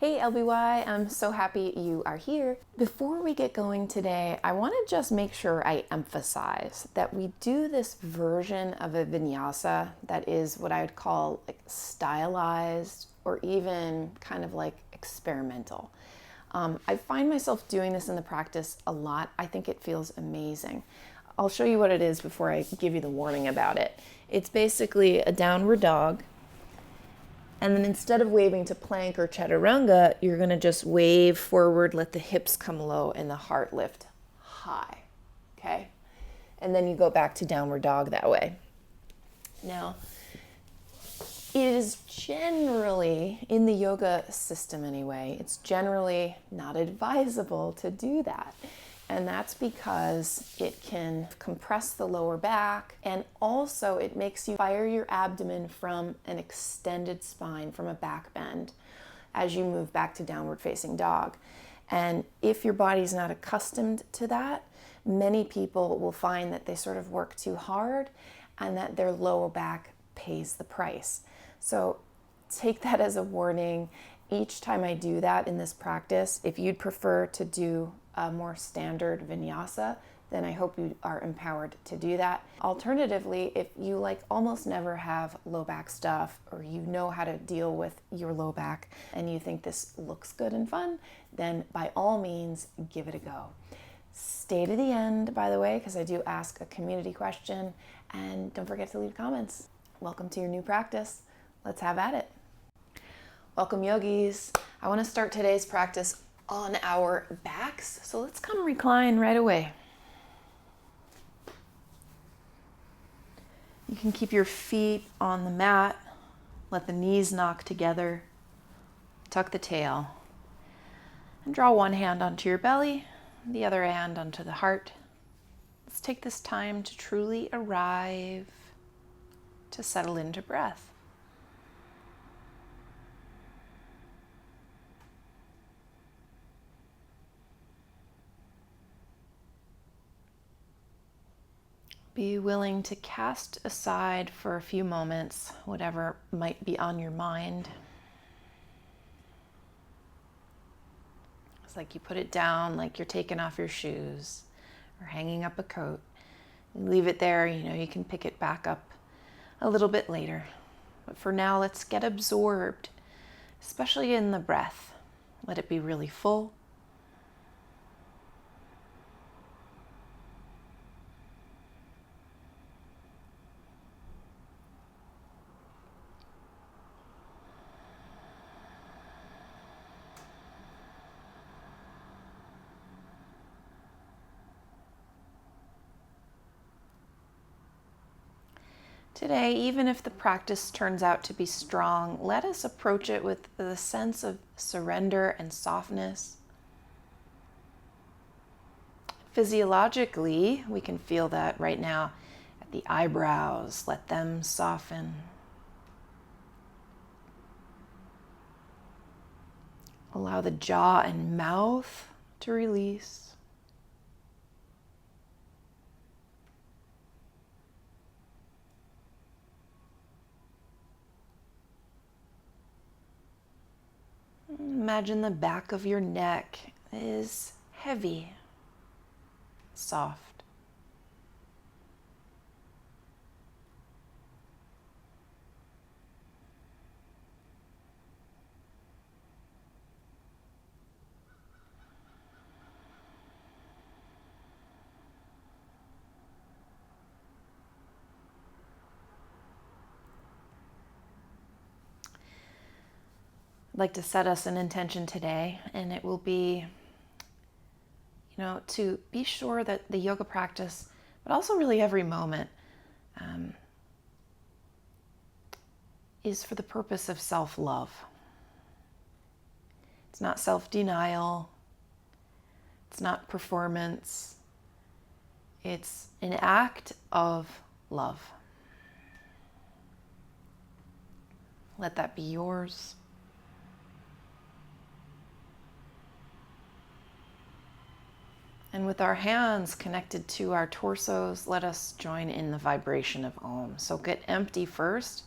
Hey LBY, I'm so happy you are here. Before we get going today, I want to just make sure I emphasize that we do this version of a vinyasa that is what I would call like stylized or even kind of like experimental. I find myself doing this in the practice a lot. I think it feels amazing. I'll show you what it is before I give you the warning about it. It's basically a downward dog. And then instead of waving to plank or chaturanga, you're going to just wave forward, let the hips come low and the heart lift high. Okay? And then you go back to downward dog that way. Now, it is generally, in the yoga system anyway, it's generally not advisable to do that. And that's because it can compress the lower back, and also it makes you fire your abdomen from an extended spine, from a back bend, as you move back to downward facing dog. And if your body's not accustomed to that, many people will find that they sort of work too hard and that their lower back pays the price. So take that as a warning. Each time I do that in this practice, if you'd prefer to do a more standard vinyasa, then I hope you are empowered to do that. Alternatively, if you like almost never have low back stuff, or you know how to deal with your low back and you think this looks good and fun, then by all means, give it a go. Stay to the end, by the way, because I do ask a community question, and don't forget to leave comments. Welcome to your new practice. Let's have at it. Welcome, yogis. I want to start today's practice on our backs, so let's come recline right away. You can keep your feet on the mat, let the knees knock together, tuck the tail, and draw one hand onto your belly, the other hand onto the heart. Let's take this time to truly arrive, to settle into breath. Be willing to cast aside for a few moments whatever might be on your mind. It's like you put it down, like you're taking off your shoes or hanging up a coat. You leave it there, you can pick it back up a little bit later. But for now, let's get absorbed, especially in the breath. Let it be really full. Today, even if the practice turns out to be strong, let us approach it with the sense of surrender and softness. Physiologically, we can feel that right now at the eyebrows. Let them soften. Allow the jaw and mouth to release. Imagine the back of your neck is heavy, soft. I'd like to set us an intention today, and it will be, to be sure that the yoga practice, but also really every moment, is for the purpose of self-love. It's not self-denial. It's not performance. It's an act of love. Let that be yours. And with our hands connected to our torsos, let us join in the vibration of Om. So get empty first.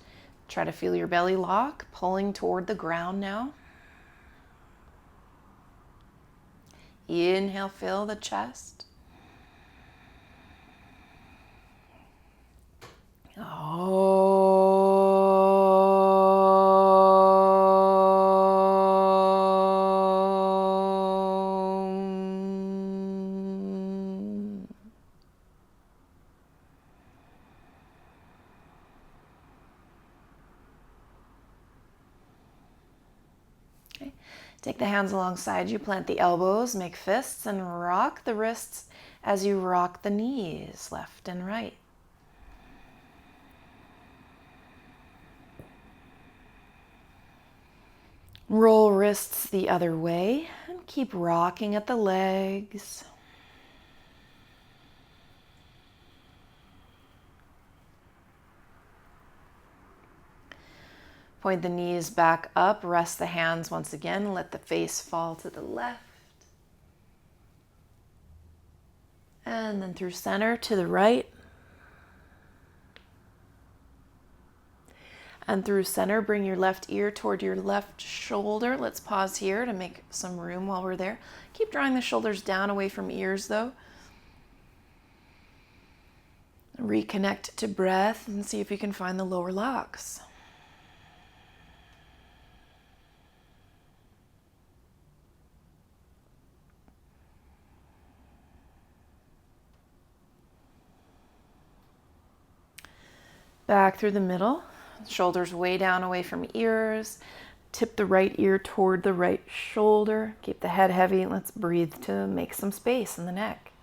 Try to feel your belly lock, pulling toward the ground now. Inhale, fill the chest. Okay. Take the hands alongside you, plant the elbows, make fists, and rock the wrists as you rock the knees, left and right. Roll wrists the other way and keep rocking at the legs. Point the knees back up, rest the hands once again, let the face fall to the left. And then through center to the right. And through center, bring your left ear toward your left shoulder. Let's pause here to make some room while we're there. Keep drawing the shoulders down away from ears though. Reconnect to breath and see if you can find the lower locks. Back through the middle, shoulders way down away from ears. Tip the right ear toward the right shoulder. Keep the head heavy. Let's breathe to make some space in the neck.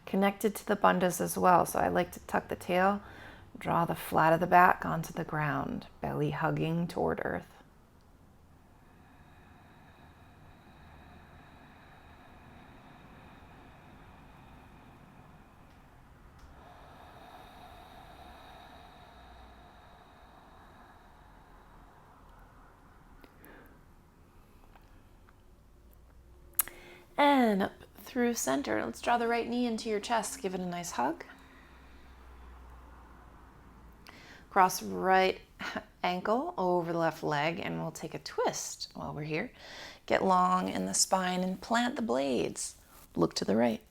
Connected to the bandhas as well, so I like to tuck the tail, draw the flat of the back onto the ground, belly hugging toward earth. And up through center. Let's draw the right knee into your chest. Give it a nice hug. Cross right ankle over the left leg and we'll take a twist while we're here. Get long in the spine and plant the blades. Look to the right.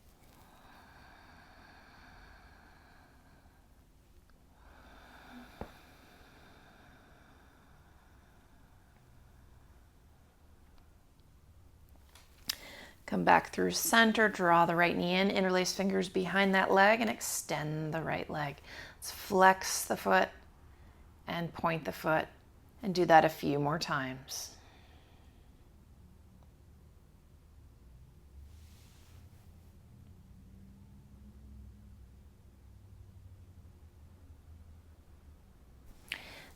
Come back through center, draw the right knee in, interlace fingers behind that leg and extend the right leg. Let's flex the foot and point the foot and do that a few more times.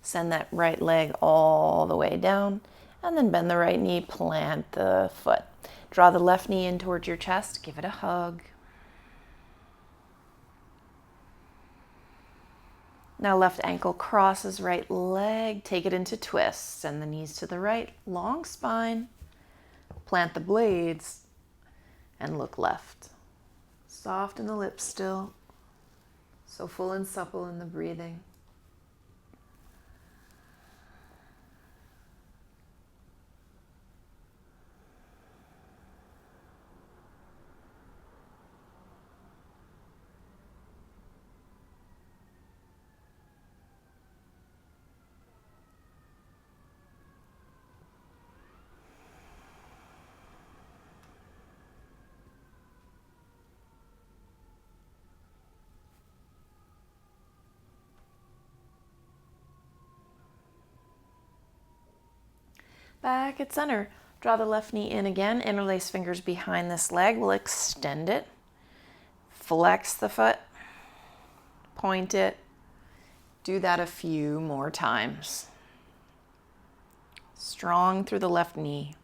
Send that right leg all the way down and then bend the right knee, plant the foot. Draw the left knee in towards your chest, give it a hug. Now left ankle crosses right leg, take it into twists, send the knees to the right, long spine, plant the blades, and look left. Soft in the lips still, so full and supple in the breathing. Back at center. Draw the left knee in again. Interlace fingers behind this leg. We'll extend it. Flex the foot. Point it. Do that a few more times. Strong through the left knee.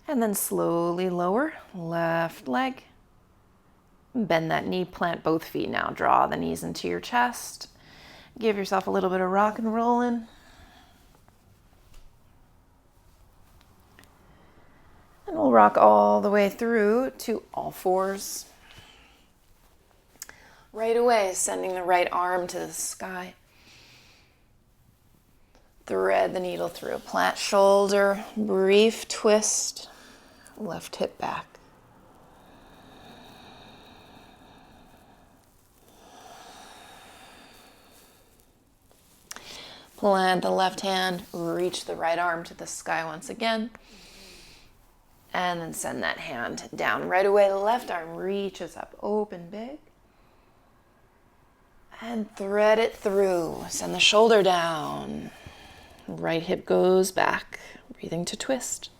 And then slowly lower, left leg. Bend that knee, plant both feet now. Draw the knees into your chest. Give yourself a little bit of rock and roll in. And we'll rock all the way through to all fours. Right away, sending the right arm to the sky. Thread the needle through. Plant shoulder, brief twist, left hip back. Plant the left hand, reach the right arm to the sky once again. And then send that hand down. Right away, the left arm reaches up, open big. And thread it through. Send the shoulder down. Right hip goes back, breathing to twist.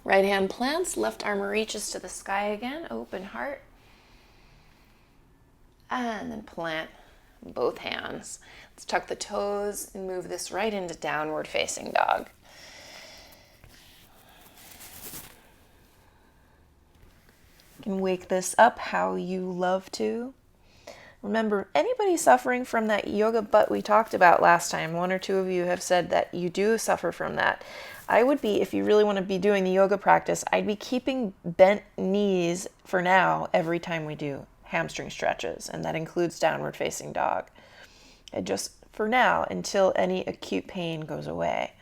Right hand plants, left arm reaches to the sky again, open heart. And then plant both hands. Let's tuck the toes and move this right into downward facing dog. You can wake this up how you love to. Remember, anybody suffering from that yoga butt we talked about last time, one or two of you have said that you do suffer from that. I would be, if you really want to be doing the yoga practice, I'd be keeping bent knees for now every time we do hamstring stretches, and that includes downward facing dog. And just for now, until any acute pain goes away.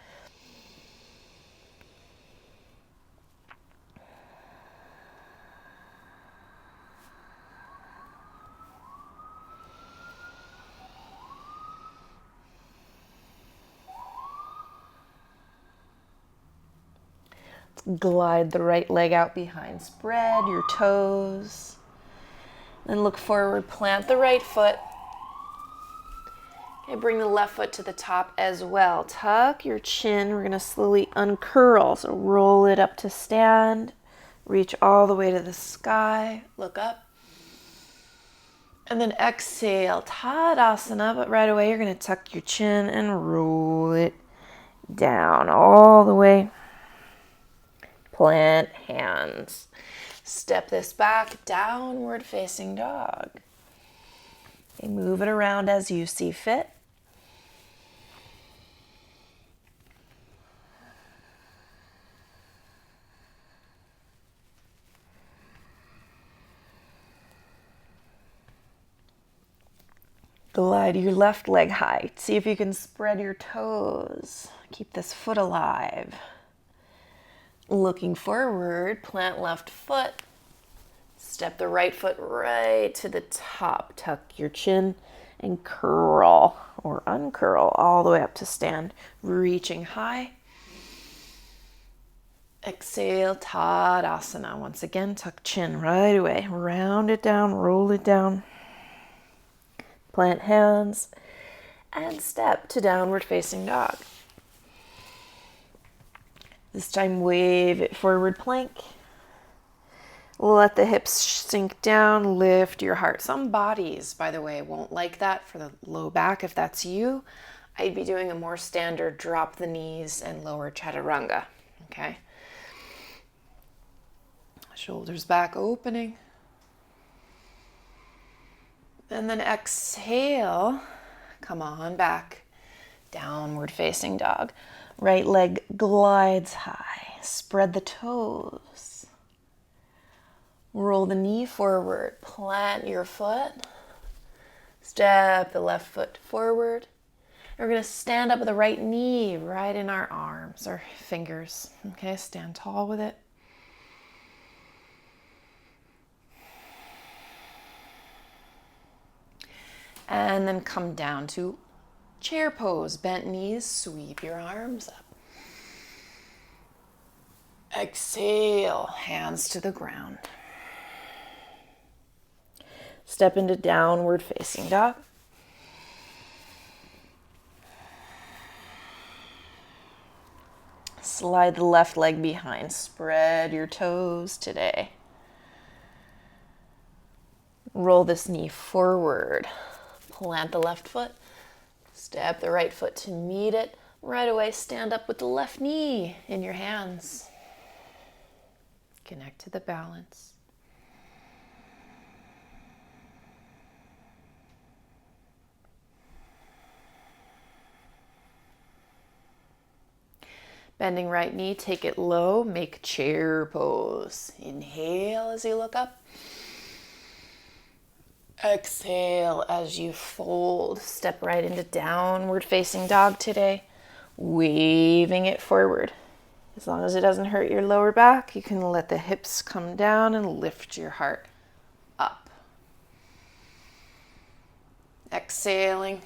Glide the right leg out behind, spread your toes. Then look forward, plant the right foot. Okay, bring the left foot to the top as well. Tuck your chin. We're going to slowly uncurl. So roll it up to stand. Reach all the way to the sky. Look up. And then exhale, Tadasana. But right away, you're going to tuck your chin and roll it down all the way. Plant hands. Step this back, downward facing dog. Okay, move it around as you see fit. Glide your left leg high. See if you can spread your toes. Keep this foot alive. Looking forward, plant left foot. Step the right foot right to the top. Tuck your chin and curl or uncurl all the way up to stand. Reaching high. Exhale, Tadasana. Once again, tuck chin right away. Round it down, roll it down. Plant hands and step to downward facing dog. This time, wave it forward plank. Let the hips sink down, lift your heart. Some bodies, by the way, won't like that for the low back. If that's you, I'd be doing a more standard drop the knees and lower chaturanga, okay? Shoulders back, opening. And then exhale, come on back, downward facing dog. Right leg glides high, spread the toes. Roll the knee forward, plant your foot. Step the left foot forward. We're going to stand up with the right knee right in our arms or fingers. Okay, stand tall with it. And then come down to chair pose, bent knees, sweep your arms up. Exhale, hands to the ground. Step into downward facing dog. Slide the left leg behind, spread your toes today. Roll this knee forward, plant the left foot. Step the right foot to meet it. Right away, stand up with the left knee in your hands. Connect to the balance. Bending right knee, take it low, make chair pose. Inhale as you look up. Exhale as you fold. Step right into downward facing dog today, waving it forward. As long as it doesn't hurt your lower back, you can let the hips come down and lift your heart up. Exhaling,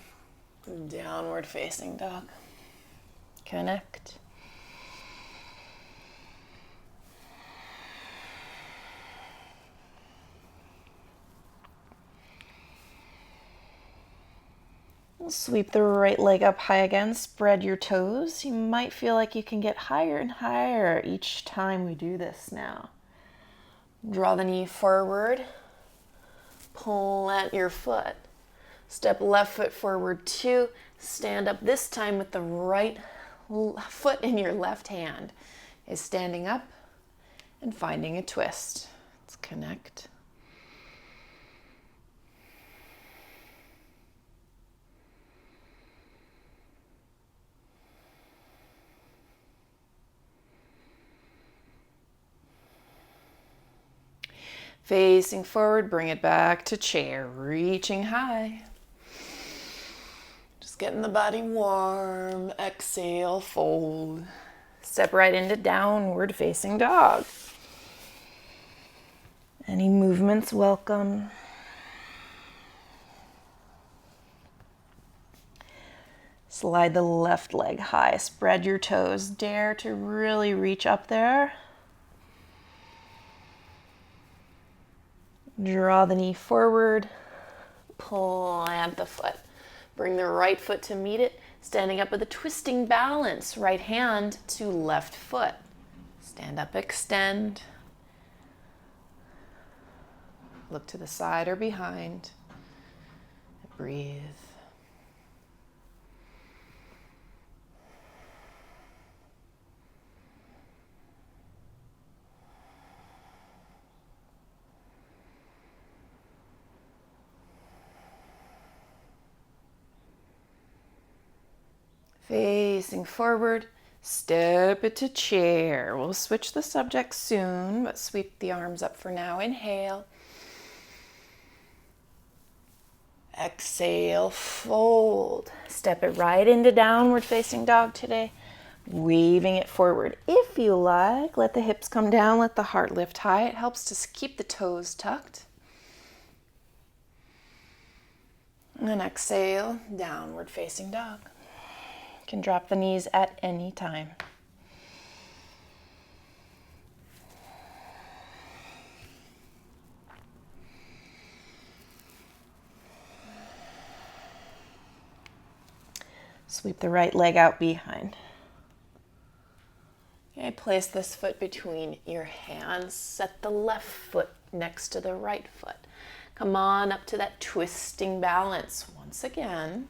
downward facing dog. Connect. Sweep the right leg up high again, spread your toes. You might feel like you can get higher and higher each time we do this now. Draw the knee forward, plant your foot. Step left foot forward 2, stand up this time with the right foot in your left hand. Is standing up and finding a twist. Let's connect. Facing forward, bring it back to chair, reaching high. Just getting the body warm. Exhale, fold. Step right into downward facing dog. Any movements welcome. Slide the left leg high, spread your toes. Dare to really reach up there. Draw the knee forward, plant the foot. Bring the right foot to meet it, standing up with a twisting balance. Right hand to left foot. Stand up, extend. Look to the side or behind. Breathe. Facing forward, step it to chair. We'll switch the subject soon, but sweep the arms up for now. Inhale. Exhale, fold. Step it right into downward facing dog today, weaving it forward. If you like, let the hips come down, let the heart lift high. It helps to keep the toes tucked. And exhale, downward facing dog. You can drop the knees at any time. Sweep the right leg out behind. Okay, place this foot between your hands. Set the left foot next to the right foot. Come on up to that twisting balance once again.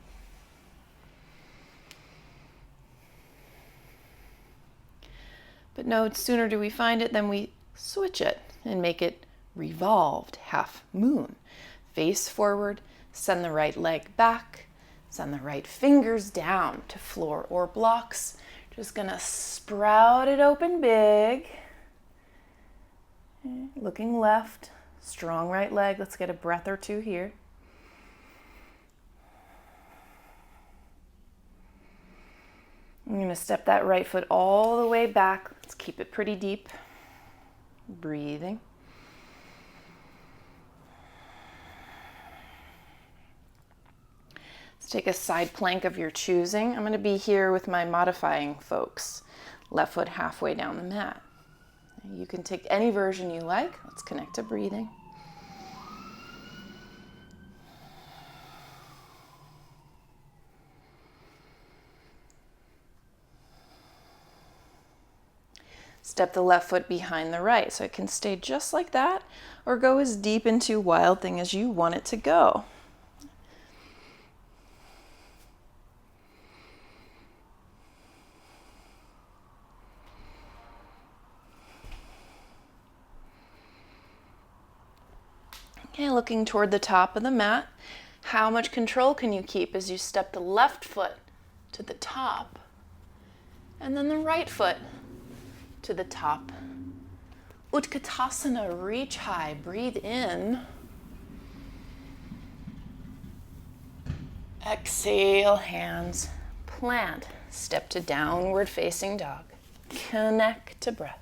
But no sooner do we find it than we switch it and make it revolved half moon. Face forward, send the right leg back, send the right fingers down to floor or blocks. Just gonna sprout it open big. Okay, looking left, strong right leg. Let's get a breath or two here. I'm going to step that right foot all the way back. Let's keep it pretty deep. Breathing. Let's take a side plank of your choosing. I'm going to be here with my modifying folks. Left foot halfway down the mat. You can take any version you like. Let's connect to breathing. Step the left foot behind the right so it can stay just like that, or go as deep into Wild Thing as you want it to go. Okay, looking toward the top of the mat. How much control can you keep as you step the left foot to the top and then the right foot to the top? Utkatasana, reach high, breathe in. Exhale, hands plant, step to downward facing dog. Connect to breath.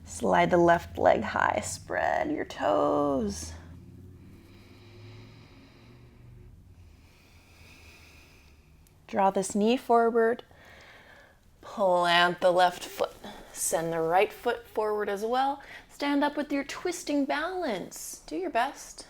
Slide the left leg high, spread your toes. Draw this knee forward, plant the left foot, send the right foot forward as well. Stand up with your twisting balance. Do your best.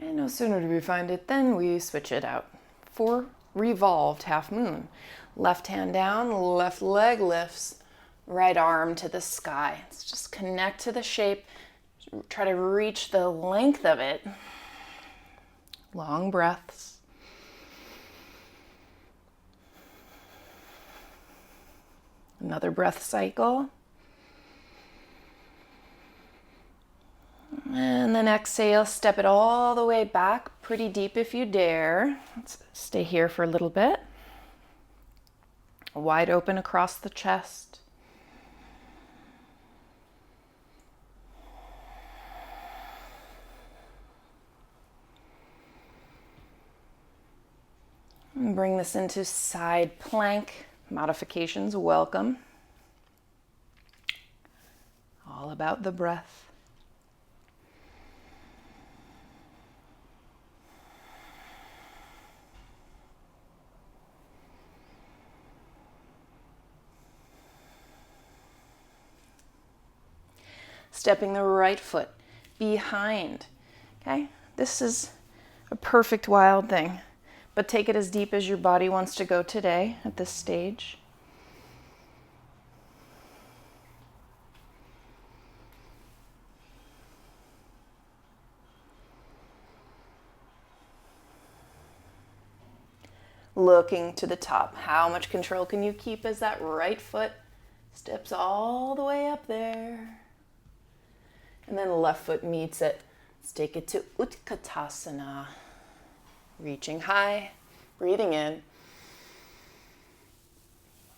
And no sooner do we find it than we switch it out. 4 revolved half moon. Left hand down, left leg lifts, right arm to the sky. Let's just connect to the shape. Try to reach the length of it. Long breaths. Another breath cycle. And then exhale, step it all the way back, pretty deep if you dare. Let's stay here for a little bit. Wide open across the chest. And bring this into side plank. Modifications welcome. All about the breath. Stepping the right foot behind. Okay, this is a perfect wild thing, but take it as deep as your body wants to go today at this stage. Looking to the top. How much control can you keep as that right foot steps all the way up there? And then the left foot meets it. Let's take it to Utkatasana. Reaching high, breathing in.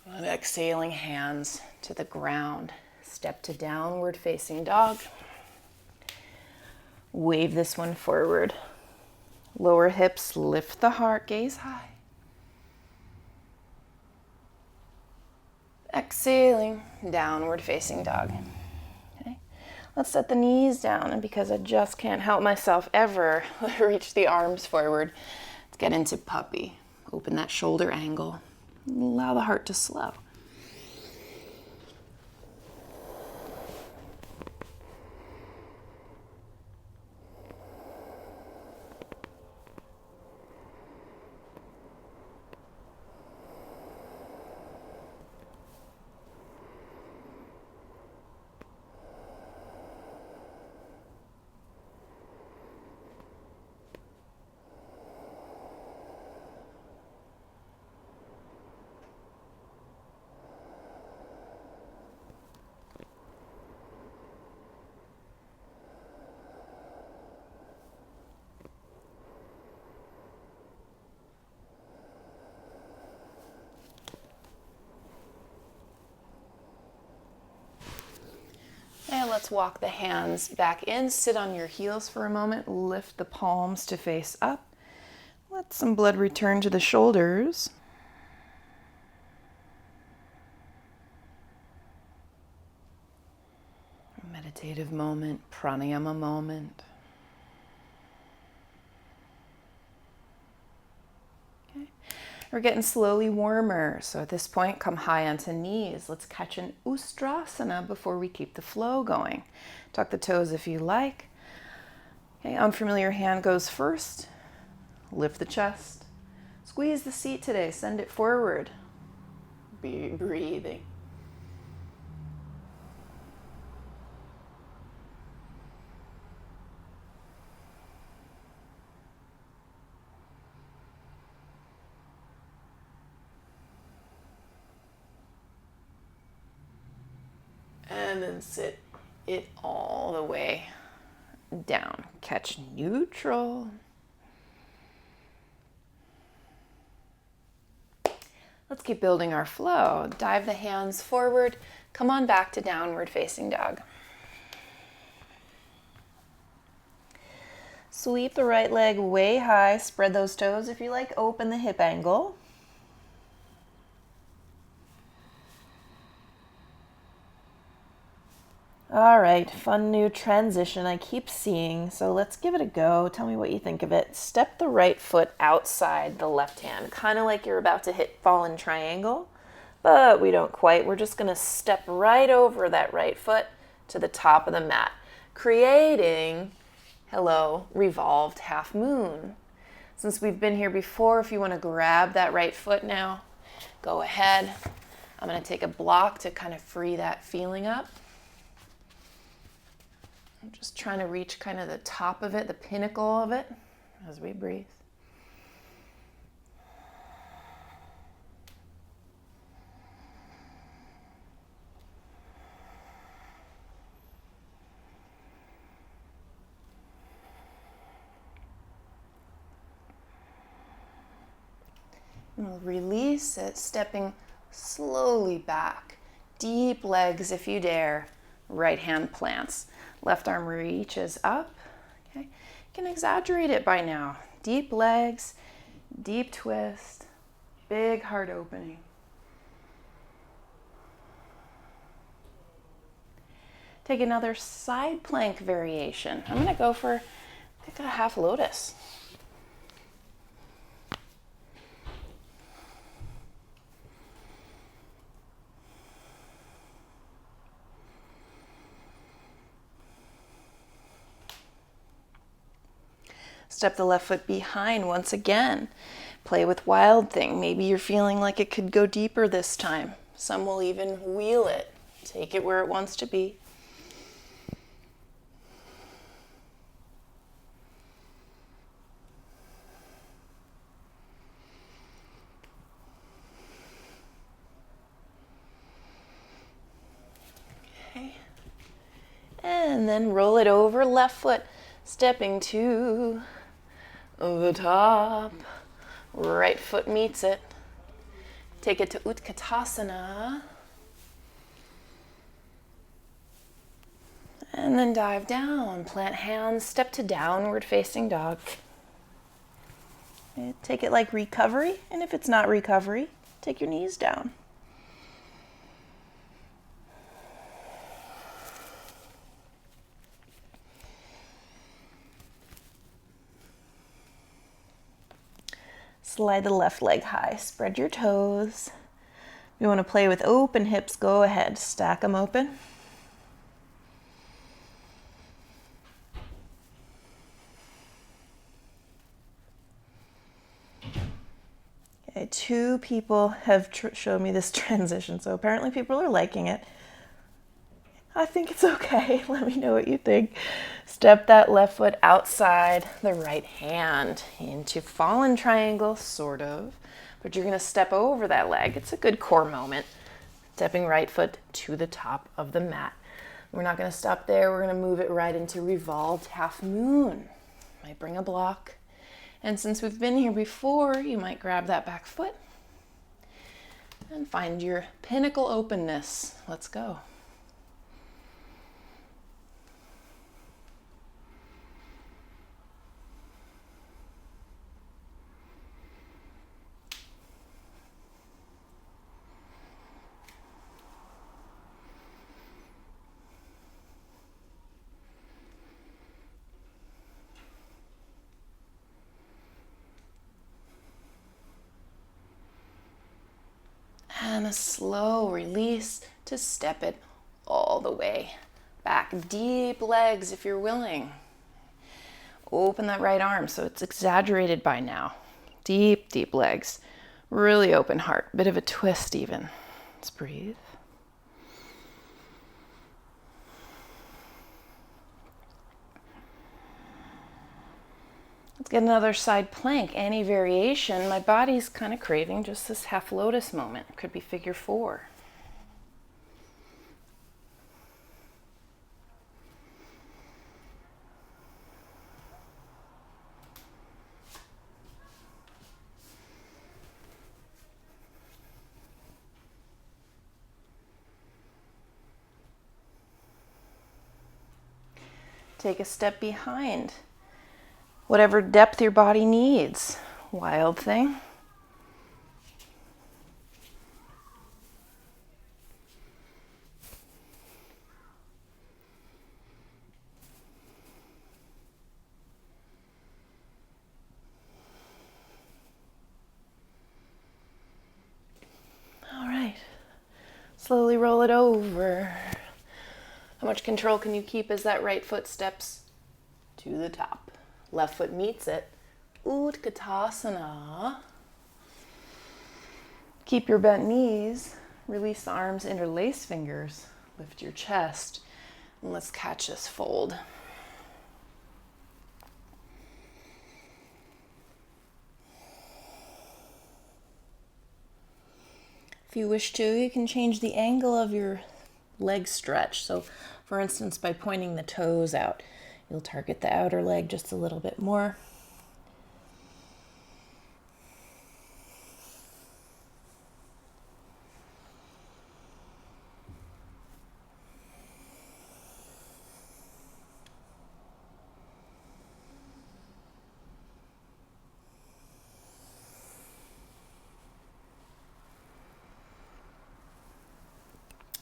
And exhaling, hands to the ground. Step to downward facing dog. Wave this one forward. Lower hips, lift the heart, gaze high. Exhaling, downward facing dog. Let's set the knees down, and because I just can't help myself ever, reach the arms forward. Let's get into puppy. Open that shoulder angle. Allow the heart to slow. And let's walk the hands back in. Sit on your heels for a moment. Lift the palms to face up. Let some blood return to the shoulders. A meditative moment, pranayama moment. We're getting slowly warmer. So at this point, come high onto knees. Let's catch an Ustrasana before we keep the flow going. Tuck the toes if you like. Okay, unfamiliar hand goes first. Lift the chest. Squeeze the seat today. Send it forward. Be breathing. And then sit it all the way down. Catch neutral. Let's keep building our flow. Dive the hands forward. Come on back to downward facing dog. Sweep the right leg way high. Spread those toes. If you like, open the hip angle. All right, fun new transition I keep seeing, so let's give it a go. Tell me what you think of it. Step the right foot outside the left hand, kind of like you're about to hit fallen triangle, but we don't quite. We're just gonna step right over that right foot to the top of the mat, creating, hello, revolved half moon. Since we've been here before, if you wanna grab that right foot now, go ahead. I'm gonna take a block to kind of free that feeling up. I'm just trying to reach kind of the top of it, the pinnacle of it, as we breathe. And we'll release it, stepping slowly back. Deep legs if you dare. Right hand plants. Left arm reaches up. Okay. You can exaggerate it by now. Deep legs, deep twist, big heart opening. Take another side plank variation. I'm going to go for a half lotus. Step the left foot behind once again. Play with Wild Thing. Maybe you're feeling like it could go deeper this time. Some will even wheel it. Take it where it wants to be. Okay. And then roll it over, left foot stepping to the top. Right foot meets it. Take it to Utkatasana. And then dive down. Plant hands, step to downward facing dog. Take it like recovery, and if it's not recovery, take your knees down. Slide the left leg high, spread your toes. If you want to play with open hips, go ahead, stack them open. Okay, 2 people have showed me this transition, so apparently people are liking it. I think it's okay. Let me know what you think. Step that left foot outside the right hand into fallen triangle, sort of. But you're going to step over that leg. It's a good core moment. Stepping right foot to the top of the mat. We're not going to stop there. We're going to move it right into revolved half moon. Might bring a block. And since we've been here before, you might grab that back foot and find your pinnacle openness. Let's go. And a slow release to step it all the way back. Deep legs if you're willing. Open that right arm so it's exaggerated by now. Deep, deep legs. Really open heart. Bit of a twist even. Let's breathe. Let's get another side plank. Any variation. My body's kind of craving just this half lotus moment. Could be figure 4. Take a step behind. Whatever depth your body needs. Wild thing. All right. Slowly roll it over. How much control can you keep as that right foot steps to the top? Left foot meets it. Utkatasana. Keep your bent knees. Release the arms, interlace fingers. Lift your chest. And let's catch this fold. If you wish to, you can change the angle of your leg stretch. So, for instance, by pointing the toes out, you'll target the outer leg just a little bit more.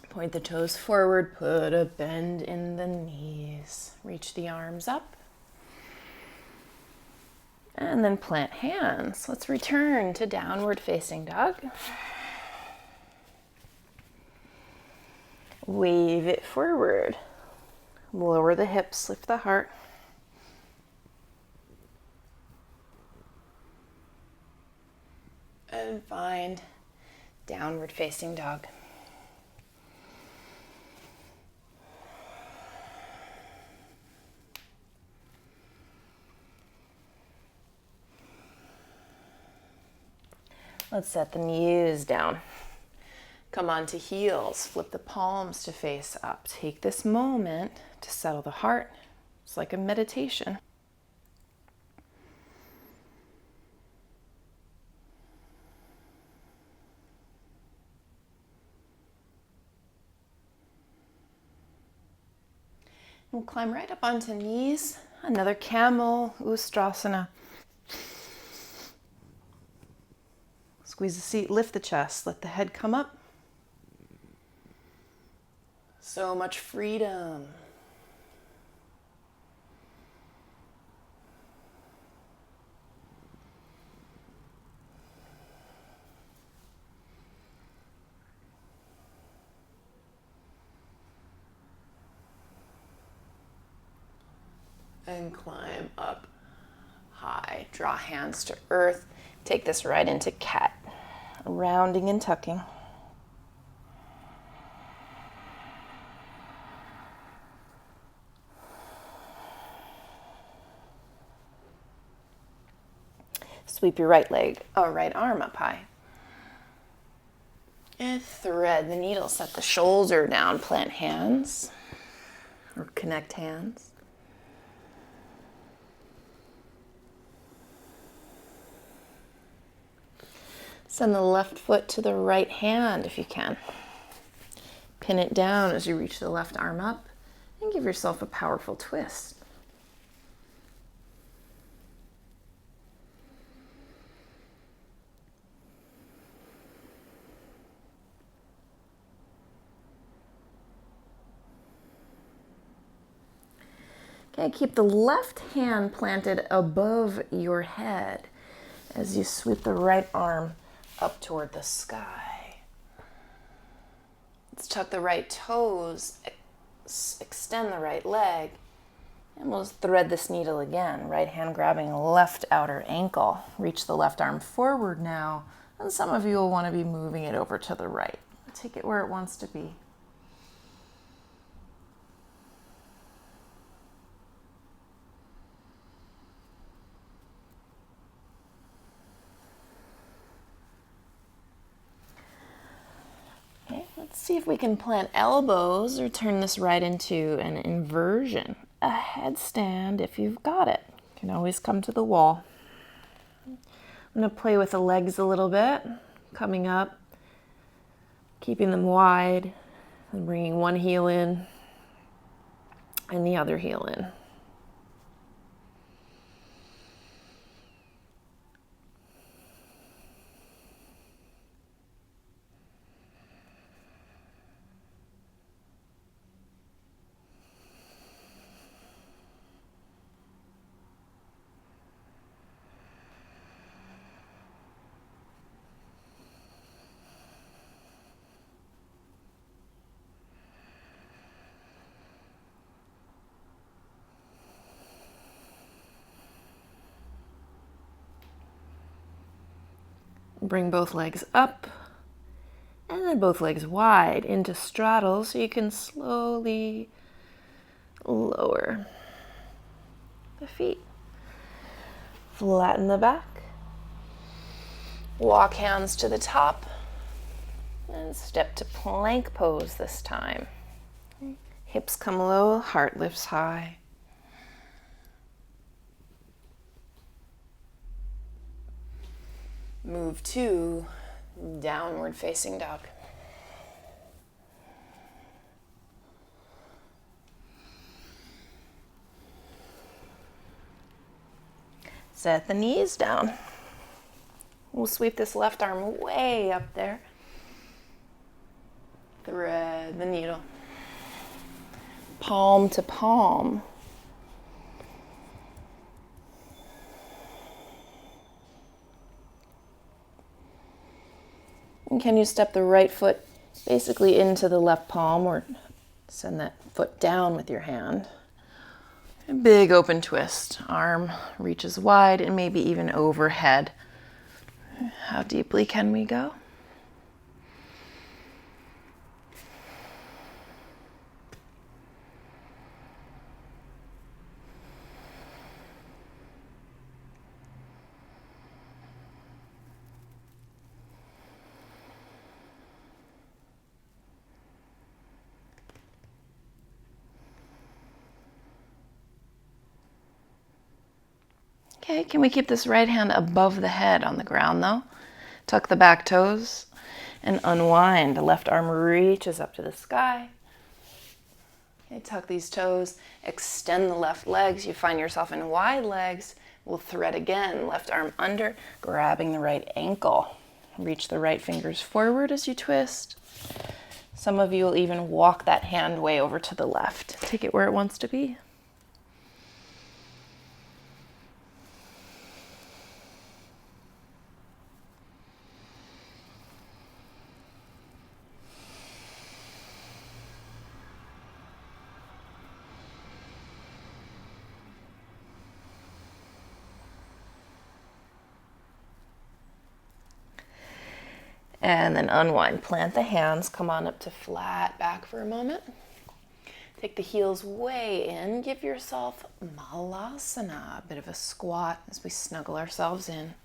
Point the toes forward, put a bend in the knees. Reach the arms up. And then plant hands. Let's return to downward facing dog. Wave it forward. Lower the hips, lift the heart. And find downward facing dog. Let's set the knees down. Come onto heels. Flip the palms to face up. Take this moment to settle the heart. It's like a meditation. We'll climb right up onto knees. Another camel, Ustrasana. Squeeze the seat, lift the chest, let the head come up. So much freedom. And climb up high. Draw hands to earth. Take this right into cat. Rounding and tucking. Sweep your right arm up high. And thread the needle. Set the shoulder down. Plant hands. Or connect hands. Send the left foot to the right hand if you can. Pin it down as you reach the left arm up and give yourself a powerful twist. Okay, keep the left hand planted above your head as you sweep the right arm up toward the sky. Let's tuck the right toes, extend the right leg, And we'll thread this needle again. Right hand grabbing left outer ankle. Reach the left arm forward now. And some of you will want to be moving it over to the right. Take it where it wants to be. Okay, let's see if we can plant elbows or turn this right into an inversion. A headstand if you've got it. You can always come to the wall. I'm going to play with the legs a little bit, coming up, keeping them wide, and bringing one heel in and the other heel in. Bring both legs up and then both legs wide into straddle so you can slowly lower the feet. Flatten the back. Walk hands to the top and step to plank pose this time. Hips come low, heart lifts high. Move to downward facing dog. Set the knees down. We'll sweep this left arm way up there. Thread the needle. Palm to palm. And can you step the right foot basically into the left palm or send that foot down with your hand? A big open twist. Arm reaches wide and maybe even overhead. How deeply can we go? Okay, can we keep this right hand above the head on the ground though? Tuck the back toes and unwind. The left arm reaches up to the sky. Okay, tuck these toes, extend the left legs. You find yourself in wide legs. We'll thread again, left arm under, grabbing the right ankle. Reach the right fingers forward as you twist. Some of you will even walk that hand way over to the left. Take it where it wants to be. And then unwind. Plant the hands. Come on up to flat back for a moment. Take the heels way in. Give yourself malasana, a bit of a squat as we snuggle ourselves in.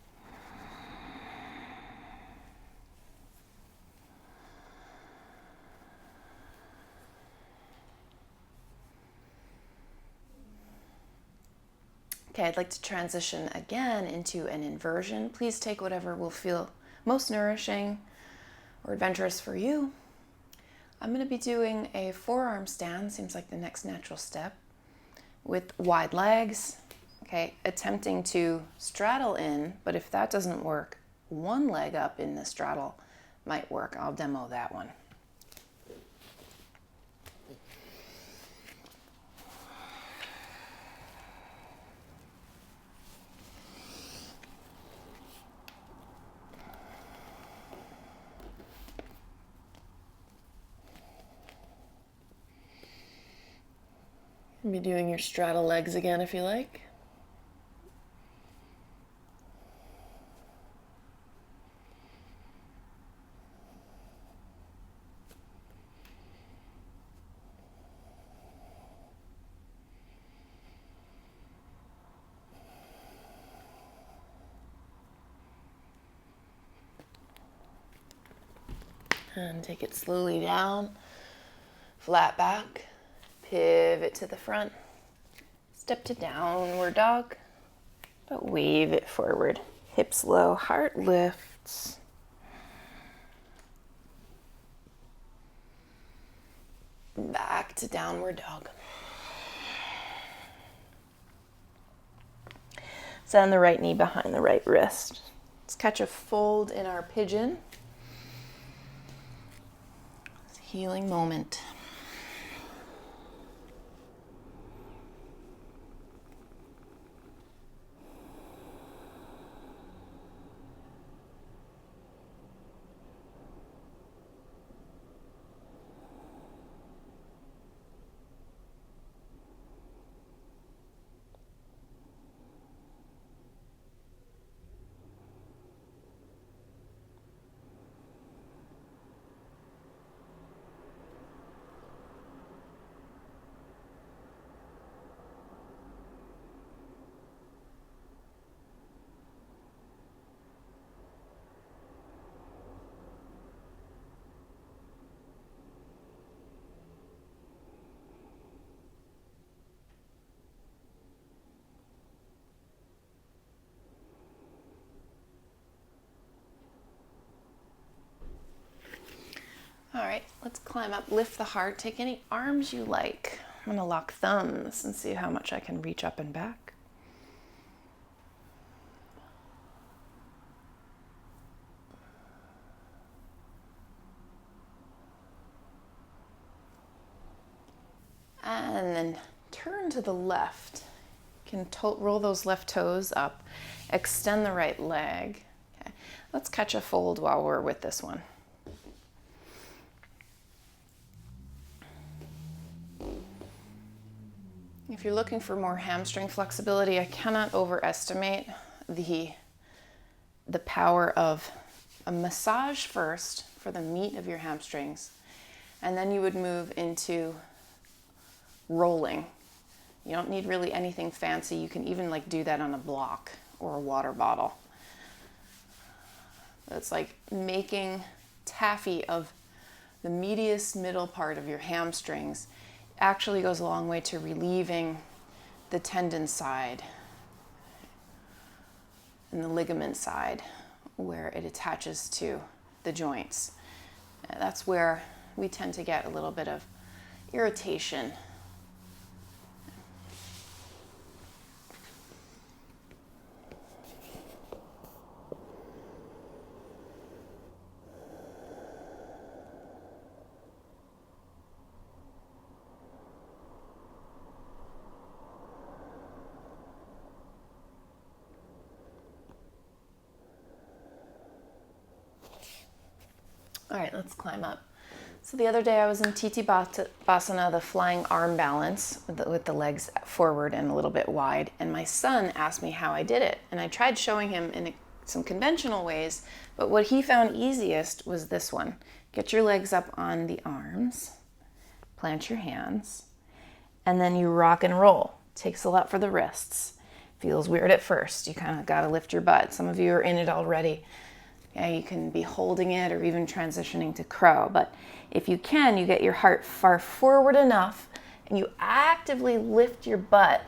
Okay, I'd like to transition again into an inversion. Please take whatever will feel most nourishing or adventurous for you. I'm going to be doing a forearm stand, seems like the next natural step, with wide legs. Okay, attempting to straddle in, but if that doesn't work, one leg up in the straddle might work. I'll demo that one. Be doing your straddle legs again if you like. And take it slowly down, flat back, pivot to the front, step to downward dog, but wave it forward. Hips low, heart lifts. Back to downward dog. Send the right knee behind the right wrist. Let's catch a fold in our pigeon. Healing moment. All right, let's climb up, lift the heart, take any arms you like. I'm gonna lock thumbs and see how much I can reach up and back. And then turn to the left. You can roll those left toes up, extend the right leg. Okay. Let's catch a fold while we're with this one. If you're looking for more hamstring flexibility, I cannot overestimate the power of a massage first for the meat of your hamstrings, and then you would move into rolling. You don't need really anything fancy. You can even do that on a block or a water bottle. It's like making taffy of the meatiest middle part of your hamstrings. Actually goes a long way to relieving the tendon side and the ligament side where it attaches to the joints. That's where we tend to get a little bit of irritation. All right, let's climb up. So the other day I was in Titi-Basana, the flying arm balance, with the legs forward and a little bit wide, and my son asked me how I did it. And I tried showing him in some conventional ways, but what he found easiest was this one. Get your legs up on the arms, plant your hands, and then you rock and roll. Takes a lot for the wrists. Feels weird at first. You kind of got to lift your butt. Some of you are in it already. Yeah, you can be holding it or even transitioning to crow. But if you can, you get your heart far forward enough and you actively lift your butt,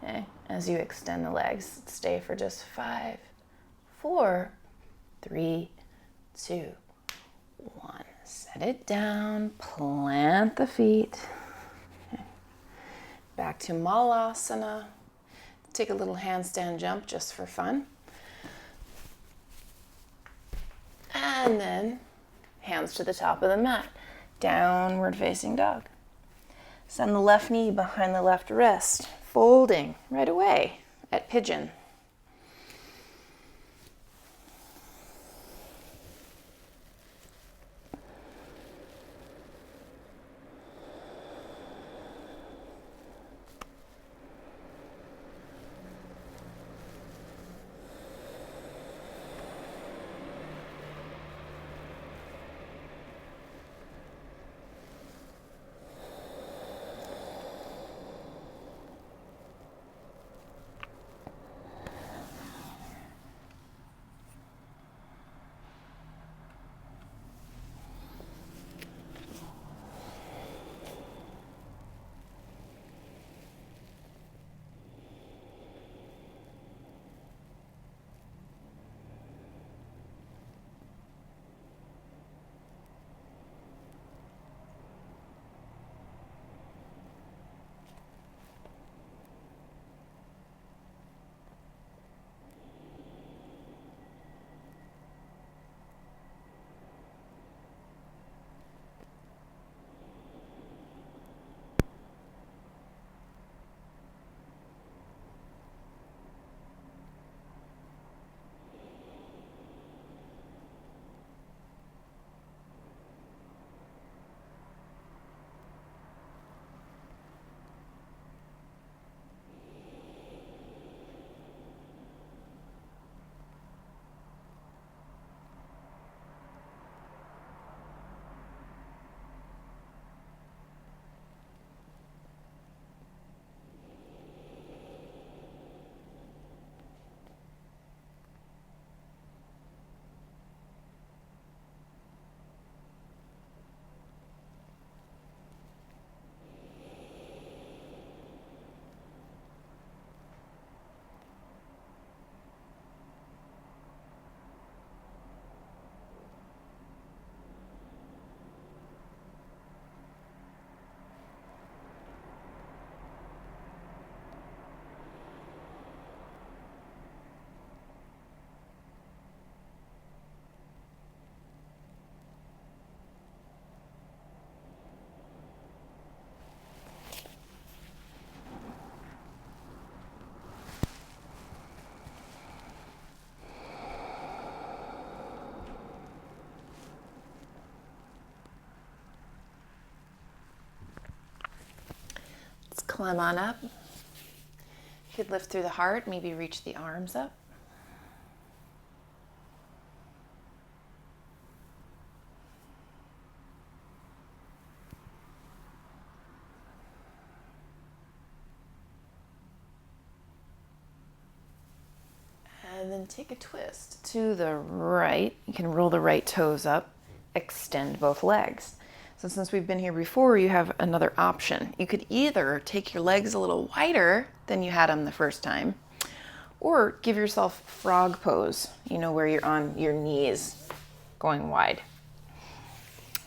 okay, as you extend the legs. Stay for just 5, 4, 3, 2, 1. Set it down, plant the feet. Okay. Back to Malasana. Take a little handstand jump just for fun. And then hands to the top of the mat, downward facing dog. Send the left knee behind the left wrist, folding right away at pigeon. Climb on up. You could lift through the heart, maybe reach the arms up. And then take a twist to the right. You can roll the right toes up, extend both legs. So since we've been here before, you have another option. You could either take your legs a little wider than you had them the first time, or give yourself frog pose, where you're on your knees going wide.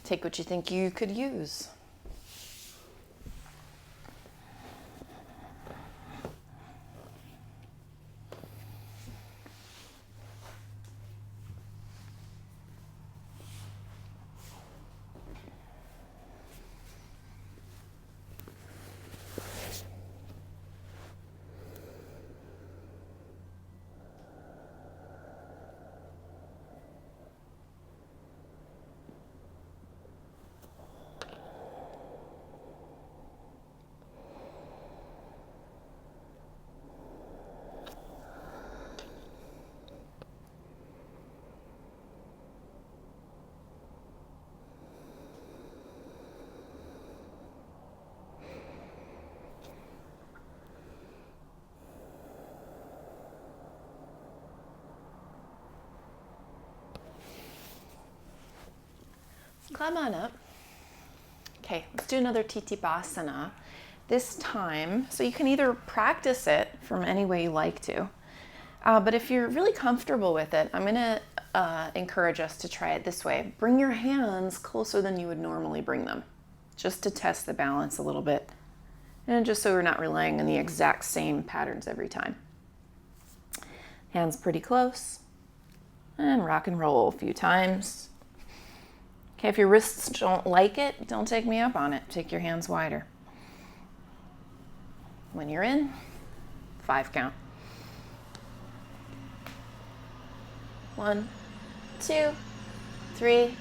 Take what you think you could use. Climb on up. Okay, let's do another Titipasana. This time, so you can either practice it from any way you like to, but if you're really comfortable with it, I'm gonna encourage us to try it this way. Bring your hands closer than you would normally bring them, just to test the balance a little bit, and just so we're not relying on the exact same patterns every time. Hands pretty close, and rock and roll a few times. Okay, if your wrists don't like it, don't take me up on it. Take your hands wider. When you're in, 5 count. 1, 2, 3,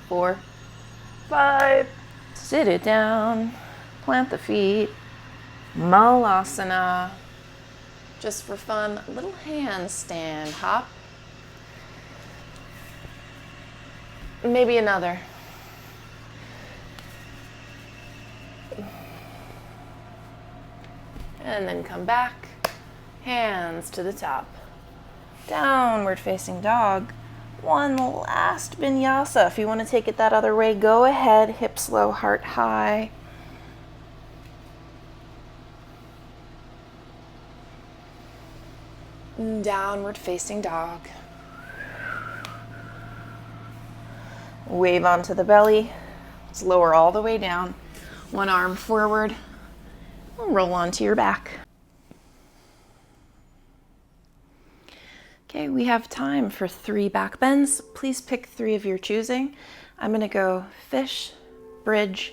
4, 5. Sit it down. Plant the feet. Malasana. Just for fun, a little handstand hop. Maybe another. And then come back, hands to the top. Downward facing dog. One last vinyasa. If you want to take it that other way, go ahead. Hips low, heart high. Downward facing dog. Wave onto the belly. Let's lower all the way down. One arm forward. Roll onto your back. Okay, we have time for 3 back bends. Please pick 3 of your choosing. I'm going to go fish, bridge,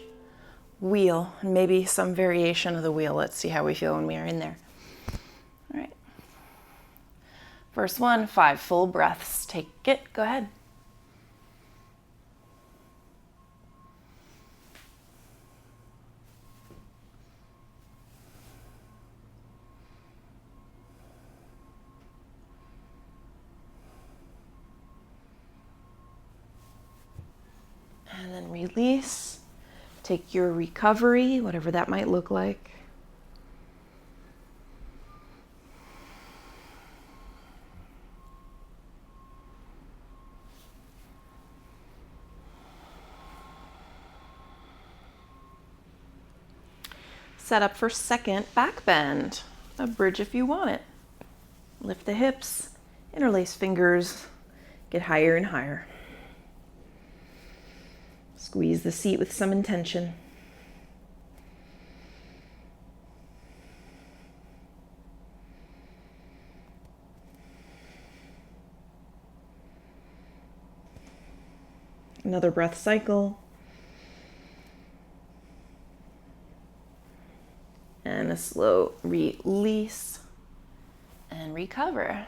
wheel, and maybe some variation of the wheel. Let's see how we feel when we are in there. All right. First one, 5 full breaths. Take it. Go ahead. And then release. Take your recovery, whatever that might look like. Set up for second back bend. A bridge if you want it. Lift the hips, interlace fingers, get higher and higher. Squeeze the seat with some intention. Another breath cycle. And a slow release and recover.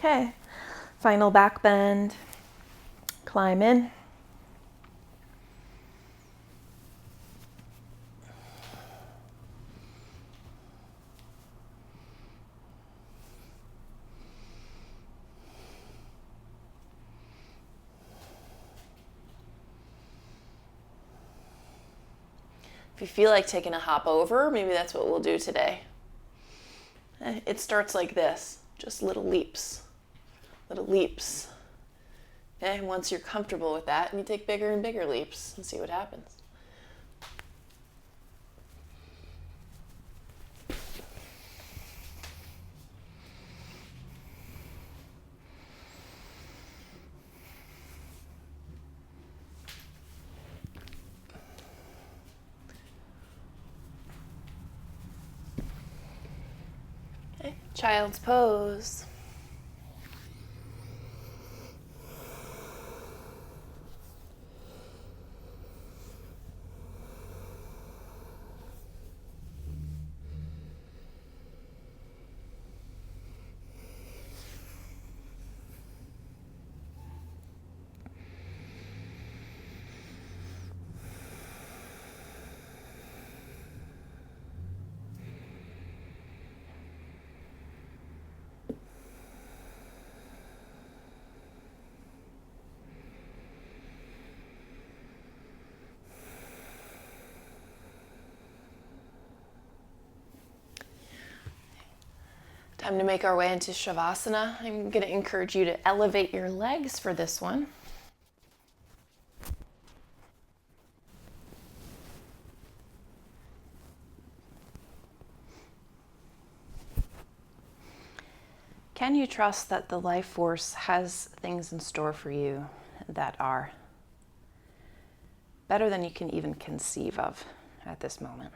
Okay, final back bend, climb in. If you feel like taking a hop over, maybe that's what we'll do today. It starts like this, just little leaps, little leaps. And once you're comfortable with that, you take bigger and bigger leaps and see what happens. Okay, child's pose. Time to make our way into Shavasana. I'm going to encourage you to elevate your legs for this one. Can you trust that the life force has things in store for you that are better than you can even conceive of at this moment?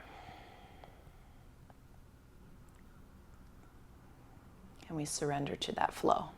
Can we surrender to that flow?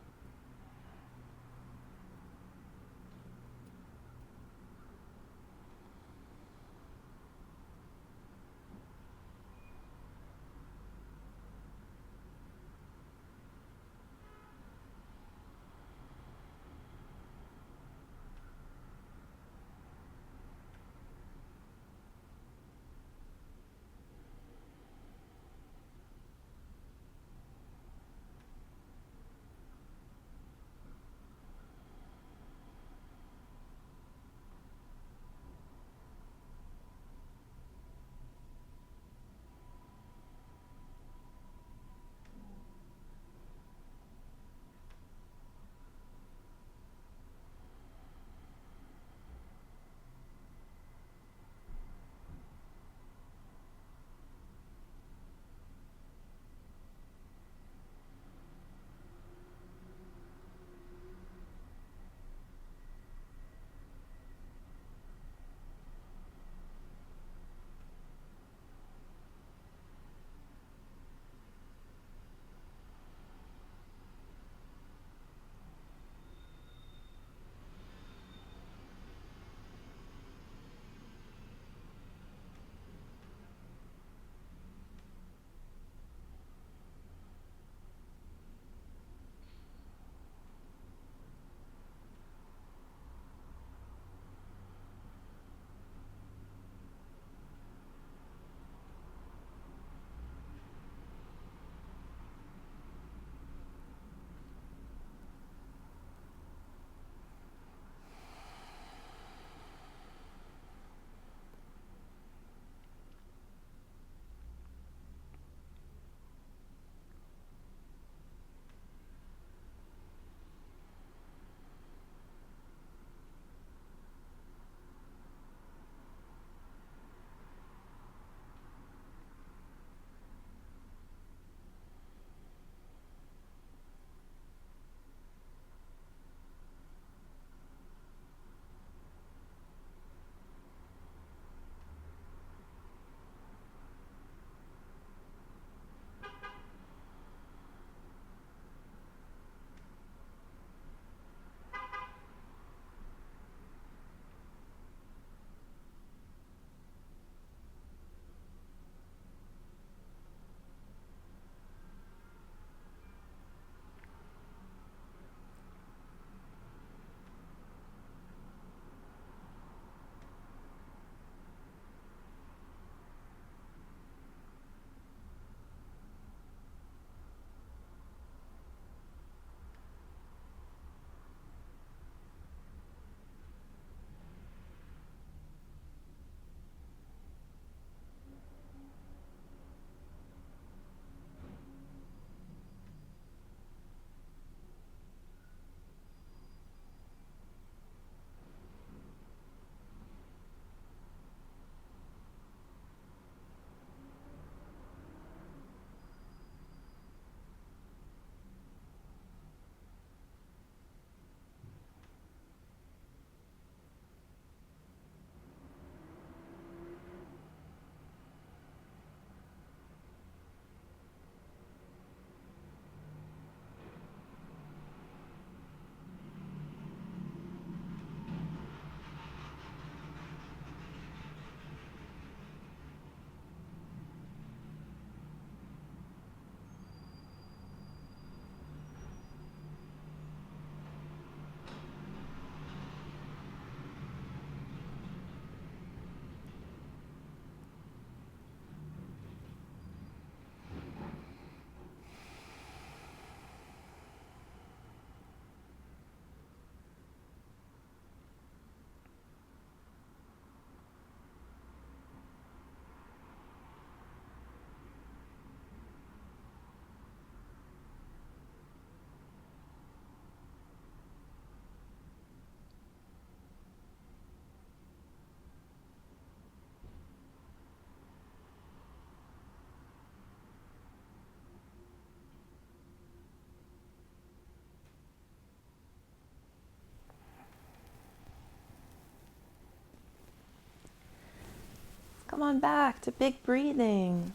come on back to big breathing.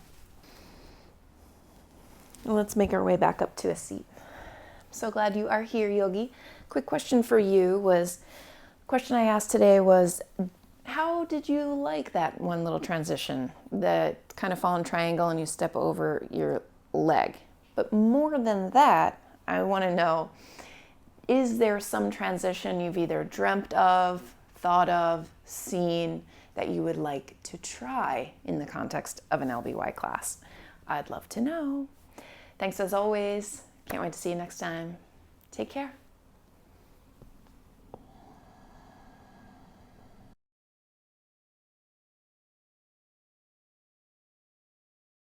Let's make our way back up to a seat. So glad you are here, Yogi. Quick question for you was, the question I asked today was, how did you like that one little transition, the kind of fallen triangle and you step over your leg? But more than that, I want to know, is there some transition you've either dreamt of, thought of, seen that you would like to try in the context of an LBY class? I'd love to know. Thanks as always. Can't wait to see you next time. Take care.